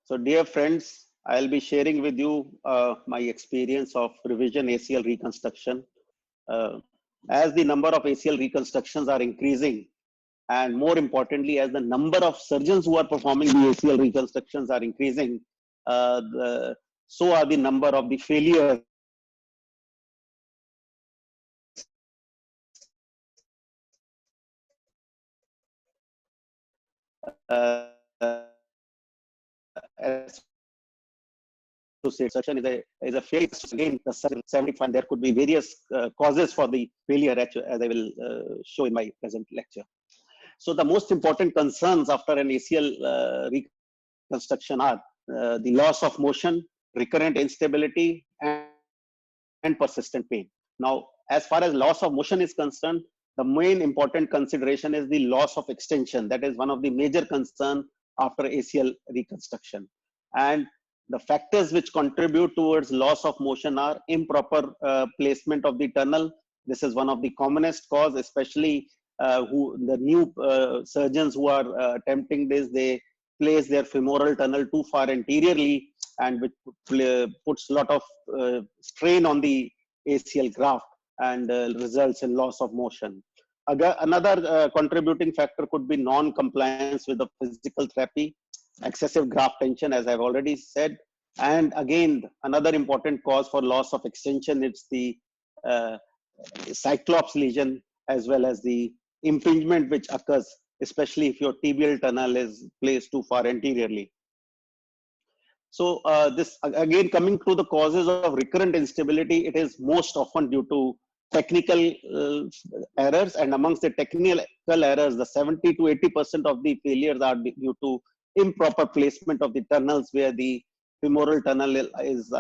So dear friends, I'll be sharing with you my experience of revision ACL reconstruction. As the number of ACL reconstructions are increasing, and more importantly, as the number of surgeons who are performing the ACL reconstructions are increasing, so are the number of the failures association is a failure. Again, the 75, there could be various causes for the failure, as I will show in my present lecture. So the most important concerns after an ACL reconstruction are the loss of motion, recurrent instability, and persistent pain. Now, as far as loss of motion is concerned, the main important consideration is the loss of extension. That is one of the major concerns after ACL reconstruction. And the factors which contribute towards loss of motion are improper placement of the tunnel. This is one of the commonest cause, especially the new surgeons who are attempting this, they place their femoral tunnel too far anteriorly, and which puts a lot of strain on the ACL graft and results in loss of motion. Another contributing factor could be non-compliance with the physical therapy, excessive graft tension, as I've already said. And again, another important cause for loss of extension is the cyclops lesion, as well as the impingement which occurs, especially if your tibial tunnel is placed too far anteriorly. So this again, coming to the causes of recurrent instability, it is most often due to technical errors, and amongst the technical errors, the 70 to 80% of the failures are due to improper placement of the tunnels, where the femoral tunnel is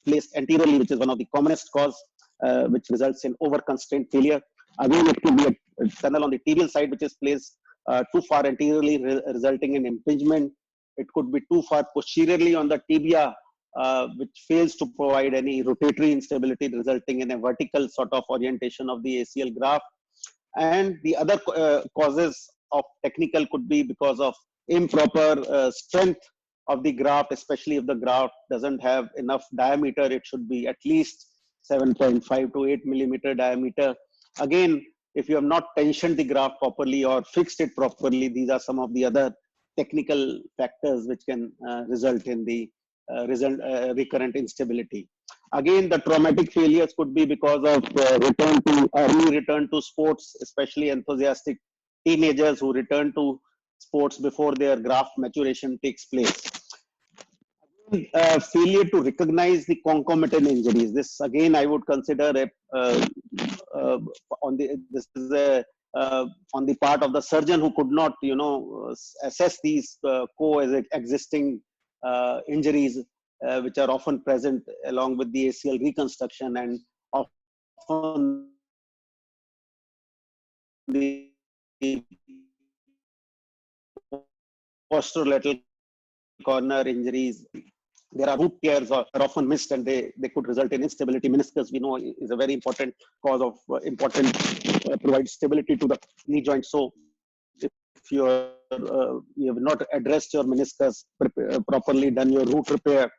placed anteriorly, which is one of the commonest cause, which results in over-constrained failure. Again, it could be a tunnel on the tibial side, which is placed too far anteriorly, resulting in impingement. It could be too far posteriorly on the tibia, which fails to provide any rotatory instability, resulting in a vertical sort of orientation of the ACL graft. And the other causes of technical could be because of improper strength of the graft, especially if the graft doesn't have enough diameter. It should be at least 7.5 to 8 millimeter diameter. Again, if you have not tensioned the graft properly or fixed it properly, these are some of the other technical factors which can result in the recurrent instability. Again, the traumatic failures could be because of early return to sports, especially enthusiastic teenagers who return to sports before their graft maturation takes place. Failure to recognize the concomitant injuries. This again, I would consider on the part of the surgeon who could not, assess these coexisting injuries, which are often present along with the ACL reconstruction, and often the posterolateral corner injuries. There are root tears are often missed, and they could result in instability. Meniscus, we know, is a very important cause of provide stability to the knee joint. So if you have not addressed your meniscus properly, done your root repair,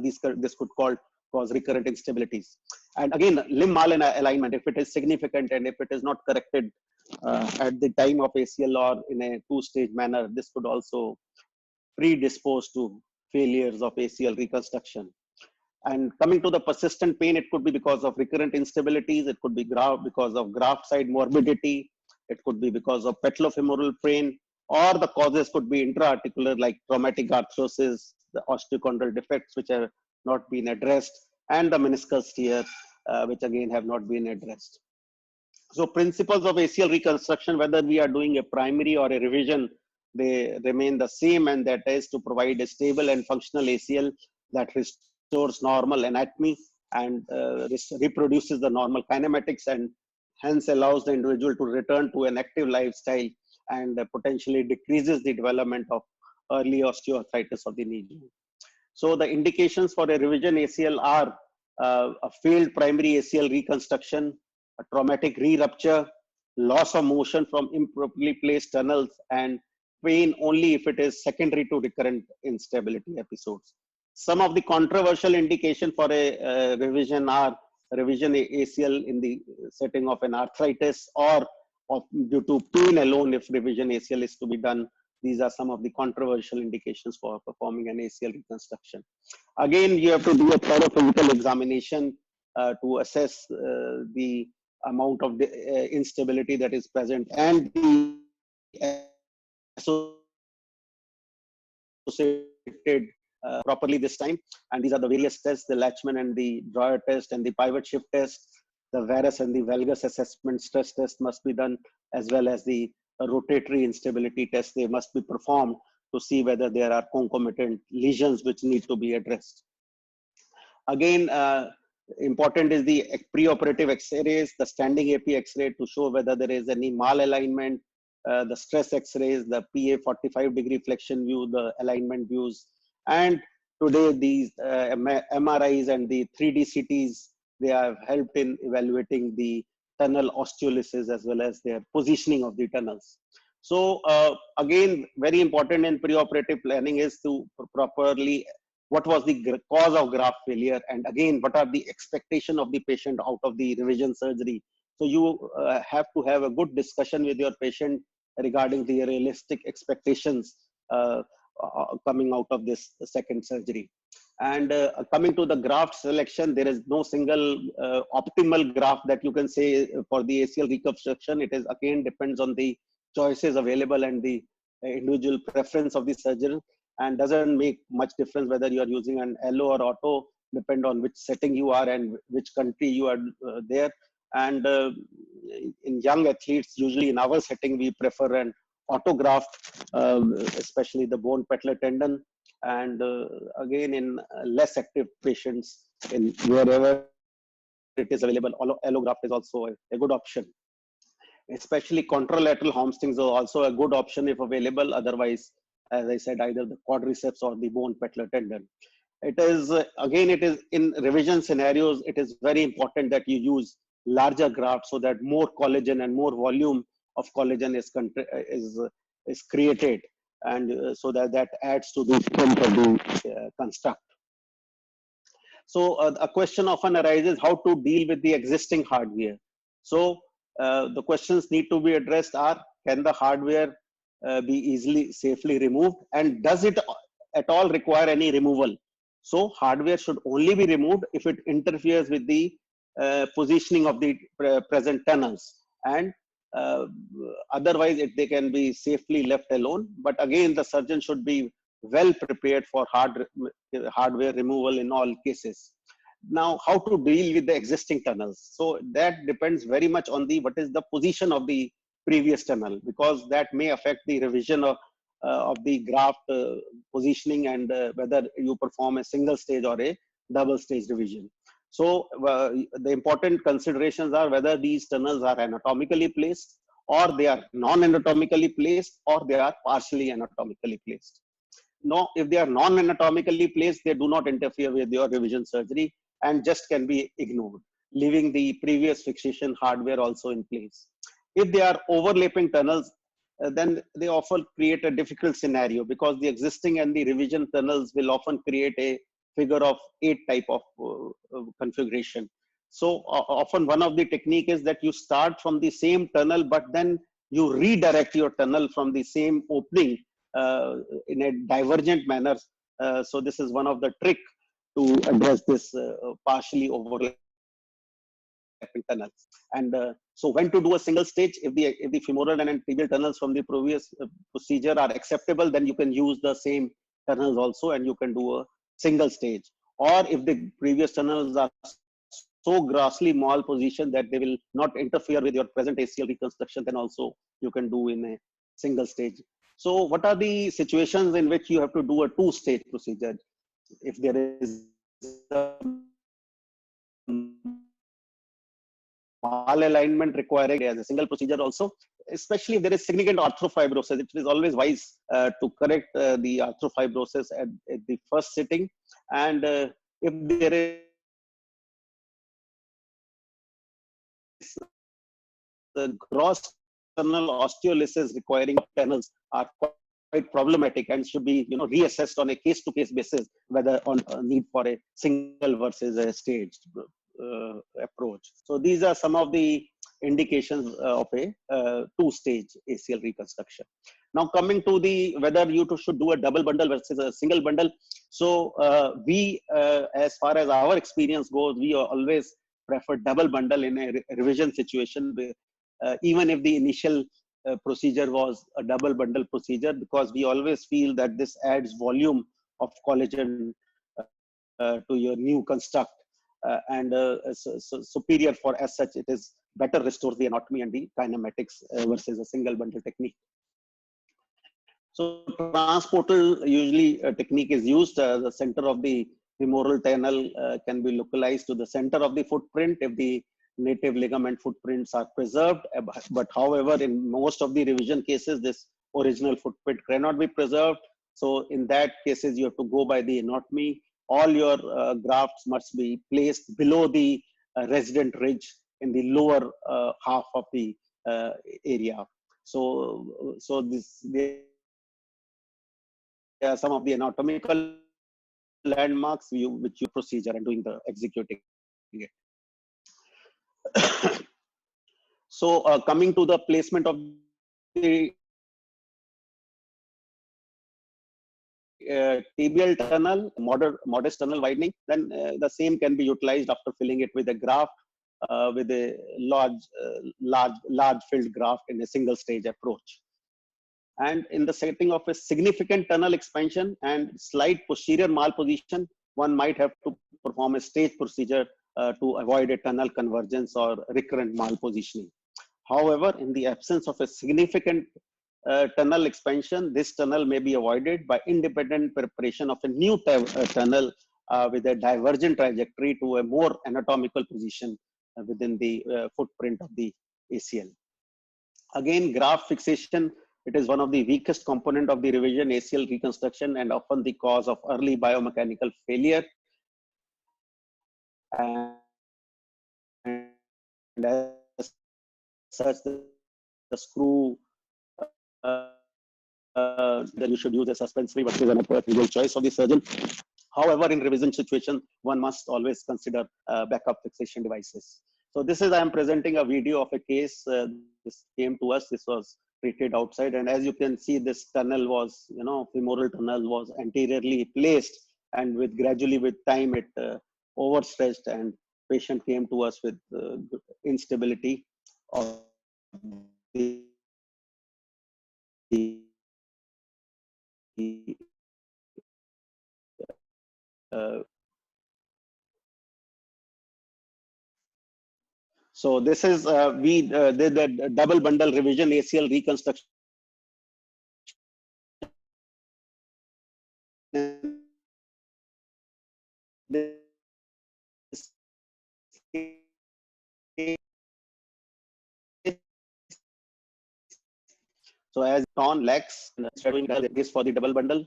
this could cause recurrent instabilities. And again, limb malalignment, if it is significant and if it is not corrected at the time of ACL or in a two-stage manner, this could also predispose to failures of ACL reconstruction. And coming to the persistent pain, it could be because of recurrent instabilities. It could be because of graft side morbidity. It could be because of patellofemoral pain, or the causes could be intra-articular, like traumatic arthrosis, the osteochondral defects which have not been addressed, and the meniscus tear, which again have not been addressed. So principles of ACL reconstruction, whether we are doing a primary or a revision, they remain the same, and that is to provide a stable and functional ACL that restores normal anatomy and reproduces the normal kinematics, and hence allows the individual to return to an active lifestyle, and potentially decreases the development of early osteoarthritis of the knee joint. So the indications for a revision ACL are a failed primary ACL reconstruction, a traumatic re-rupture, loss of motion from improperly placed tunnels, and pain only if it is secondary to recurrent instability episodes. Some of the controversial indication for a revision are revision ACL in the setting of an arthritis, or due to pain alone if revision ACL is to be done. These are some of the controversial indications for performing an ACL reconstruction. Again, you have to do a thorough physical examination to assess the amount of the, instability that is present and the associated properly this time. And these are the various tests: the Latchman and the Drawer test and the pivot shift test. The varus and the valgus assessment stress test must be done, as well as the rotatory instability test. They must be performed to see whether there are concomitant lesions which need to be addressed. Again, important is the preoperative X-rays, the standing AP X-ray to show whether there is any malalignment, the stress X-rays, the PA 45-degree flexion view, the alignment views, and today these MRIs and the 3D CTs, they have helped in evaluating the tunnel osteolysis as well as their positioning of the tunnels. So again, very important in preoperative planning is to properly what was the cause of graft failure, and again, what are the expectation of the patient out of the revision surgery. So you have to have a good discussion with your patient regarding the realistic expectations coming out of this second surgery. And coming to the graft selection, there is no single optimal graft that you can say for the ACL reconstruction. It is again depends on the choices available and the individual preference of the surgeon, and doesn't make much difference whether you are using an allo or auto, depend on which setting you are and which country you are there. And in young athletes, usually in our setting, we prefer an autograft, especially the bone patellar tendon. And again, in less active patients, in wherever it is available, allograft is also a good option. Especially contralateral hamstrings are also a good option if available. Otherwise, as I said, either the quadriceps or the bone patellar tendon. It is, again, it is in revision scenarios, it is very important that you use larger grafts so that more collagen and more volume of collagen is created, and so that adds to the strength of the construct. So a question often arises how to deal with the existing hardware. So the questions need to be addressed are, can the hardware be easily, safely removed? And does it at all require any removal? So hardware should only be removed if it interferes with the positioning of the present tunnels. And otherwise, they can be safely left alone. But again, the surgeon should be well prepared for hardware removal in all cases. Now, how to deal with the existing tunnels? So that depends very much on what is the position of the previous tunnel, because that may affect the revision of the graft positioning, and whether you perform a single stage or a double stage revision. So the important considerations are whether these tunnels are anatomically placed, or they are non-anatomically placed, or they are partially anatomically placed. No, if they are non-anatomically placed, they do not interfere with your revision surgery and just can be ignored, leaving the previous fixation hardware also in place. If they are overlapping tunnels, then they often create a difficult scenario, because the existing and the revision tunnels will often create a figure of 8 type of configuration. So often one of the technique is that you start from the same tunnel, but then you redirect your tunnel from the same opening in a divergent manner. So this is one of the trick to address this partially overlapping tunnels. And so when to do a single stage, if the femoral and tibial tunnels from the previous procedure are acceptable, then you can use the same tunnels also, and you can do a single stage. Or if the previous tunnels are so grossly malpositioned that they will not interfere with your present ACL reconstruction, then also you can do in a single stage. So what are the situations in which you have to do a 2-stage procedure? If there is a malalignment requiring as a single procedure also, especially if there is significant arthrofibrosis, it is always wise to correct the arthrofibrosis at the first sitting. And if there is the gross tunnel osteolysis requiring tunnels are quite quite problematic and should be reassessed on a case-to-case basis, whether on a need for a single versus a staged approach. So these are some of the indications of a two-stage ACL reconstruction. Now coming to the whether you should do a double bundle versus a single bundle. So we, as far as our experience goes, we always prefer double bundle in a revision situation, even if the initial procedure was a double bundle procedure, because we always feel that this adds volume of collagen to your new construct, and superior for, as such, it is better restores the anatomy and the kinematics versus a single bundle technique. So transportal usually technique is used. The center of the femoral tunnel can be localized to the center of the footprint if the native ligament footprints are preserved. But however, in most of the revision cases, this original footprint cannot be preserved. So in that cases, you have to go by the anatomy. All your grafts must be placed below the resident ridge in the lower half of the area. So there are some of the anatomical landmarks which you procedure and doing the executing it. So coming to the placement of the tibial tunnel, modest tunnel widening, then the same can be utilized after filling it with a graft, with a large filled graft in a single stage approach. And in the setting of a significant tunnel expansion and slight posterior malposition, one might have to perform a stage procedure to avoid a tunnel convergence or recurrent malpositioning. However, in the absence of a significant tunnel expansion, this tunnel may be avoided by independent preparation of a new tunnel with a divergent trajectory to a more anatomical position within the footprint of the ACL. Again, graft fixation, it is one of the weakest component of the revision ACL reconstruction and often the cause of early biomechanical failure. And as such, the screw, then you should use a suspensory versus an individual choice of the surgeon. However, in revision situation, one must always consider backup fixation devices. So this is, I am presenting a video of a case. This came to us, this was treated outside. And as you can see, this tunnel was, femoral tunnel was anteriorly placed, and gradually with time, it overstretched, and patient came to us with instability of the so this is we did the double bundle revision ACL reconstruction. So as torn legs, this for the double bundle.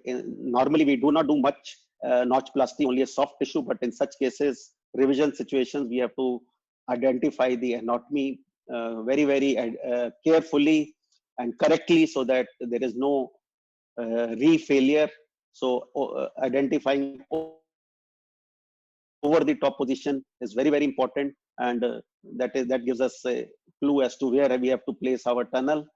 Normally we do not do much notchplasty, only a soft tissue, but in such cases, revision situations, we have to identify the anatomy very carefully and correctly so that there is no re-failure. So identifying over the top position is very important, and that gives us a clue as to where we have to place our tunnel.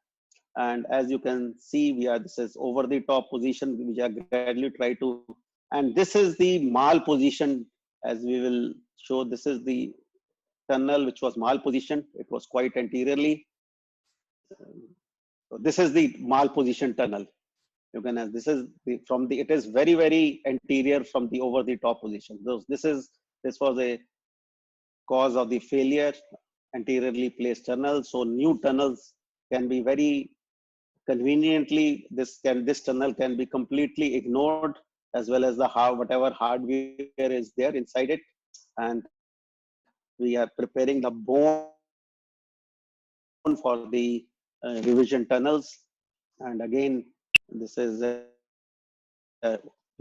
And as you can see, this is over the top position, which I gradually try to, and this is the mal position. As we will show, this is the tunnel which was mal positioned. It was quite anteriorly. So this is the mal position tunnel. You can, this is it is very anterior from the over the top position. This was a cause of the failure, anteriorly placed tunnel. So new tunnels can be very conveniently, this tunnel can be completely ignored, as well as the whatever hardware is there inside it. And we are preparing the bone for the revision tunnels. And again, this is a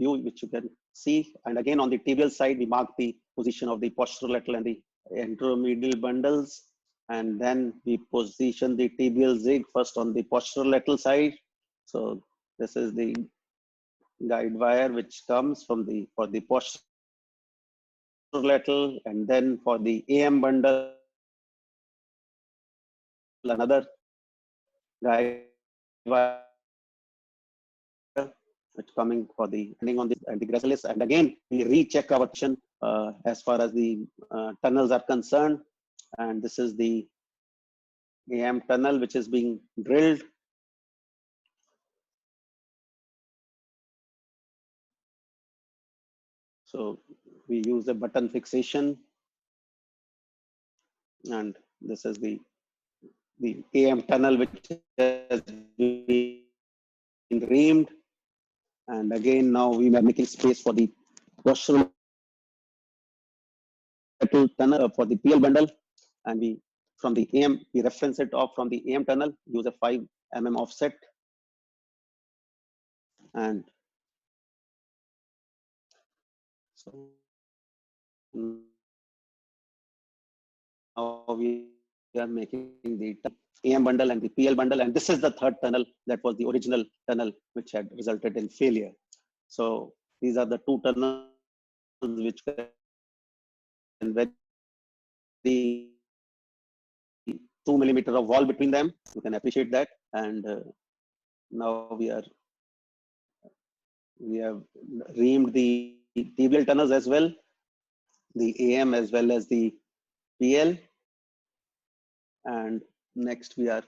view which you can see. And again, on the tibial side, we mark the position of the posterolateral and the anteromedial bundles. And then we position the tibial zig first on the posterolateral side. So This is the guide wire which comes from the for the posterolateral, and then for the AM bundle, another guide wire which coming for the depending on this and the gracilis, and again we recheck our position as far as the tunnels are concerned. And this is the AM tunnel which is being drilled. So we use a button fixation, and this is the AM tunnel which has been reamed. And again, now we are making space for the posterolateral tunnel for the PL bundle, and we from the AM we reference it off from the AM tunnel, use a 5 mm offset, and so now we are making the AM bundle and the PL bundle, and this is the third tunnel that was the original tunnel which had resulted in failure. So these are the two tunnels which can very 2 millimeter of wall between them. You can appreciate that. And now we have reamed the tibial tunnels as well, the AM as well as the PL. And next we are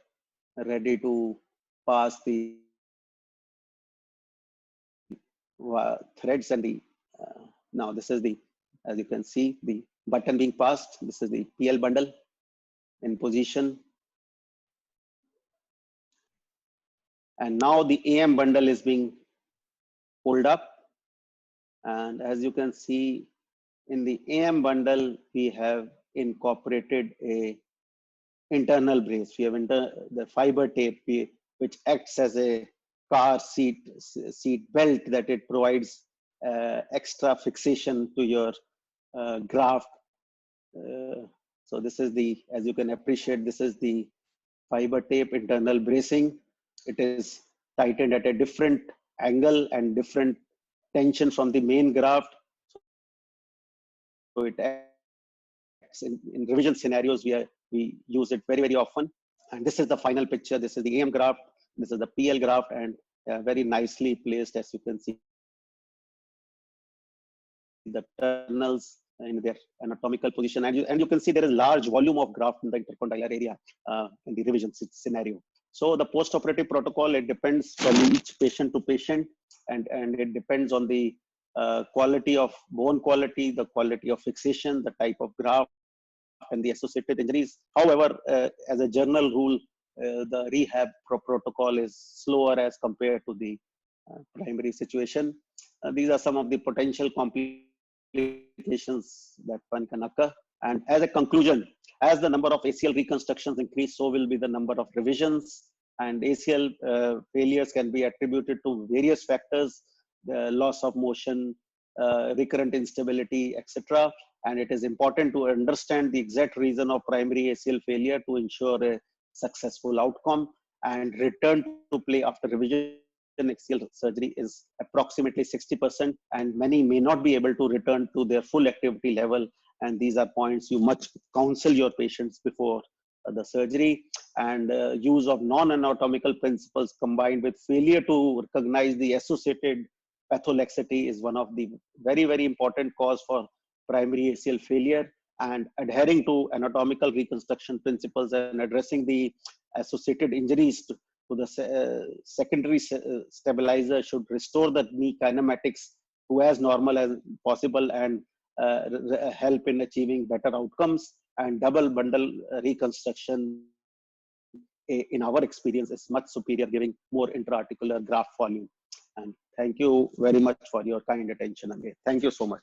ready to pass the threads and the now this is the, as you can see, the button being passed. This is the PL bundle in position, and now the AM bundle is being pulled up. And as you can see, in the AM bundle we have incorporated a internal brace. We have the fiber tape which acts as a car seat belt, that it provides extra fixation to your graft. So this is the, as you can appreciate, this is the fiber tape internal bracing. It is tightened at a different angle and different tension from the main graft. So it acts in revision scenarios we use it very often. And this is the final picture. This is the AM graft, this is the PL graft, and very nicely placed, as you can see the tunnels in their anatomical position, and you can see there is large volume of graft in the intercondylar area in the revision scenario. So the post-operative protocol, it depends from each patient to patient, and it depends on the quality of bone quality, the quality of fixation, the type of graft, and the associated injuries. However, as a general rule, the rehab protocol is slower as compared to the primary situation. These are some of the potential complications that one can occur. And as a conclusion, as the number of ACL reconstructions increase, so will be the number of revisions. And ACL failures can be attributed to various factors: the loss of motion, recurrent instability, etc. And it is important to understand the exact reason of primary ACL failure to ensure a successful outcome. And return to play after revision ACL surgery is approximately 60%, and many may not be able to return to their full activity level. And these are points you must counsel your patients before the surgery. And use of non-anatomical principles combined with failure to recognize the associated patholaxity is one of the very important cause for primary ACL failure. And adhering to anatomical reconstruction principles and addressing the associated injuries to the secondary stabilizer should restore the knee kinematics to as normal as possible, and help in achieving better outcomes. And double bundle reconstruction, in our experience, is much superior, giving more intra-articular graft volume. And thank you very much for your kind attention again. Thank you so much.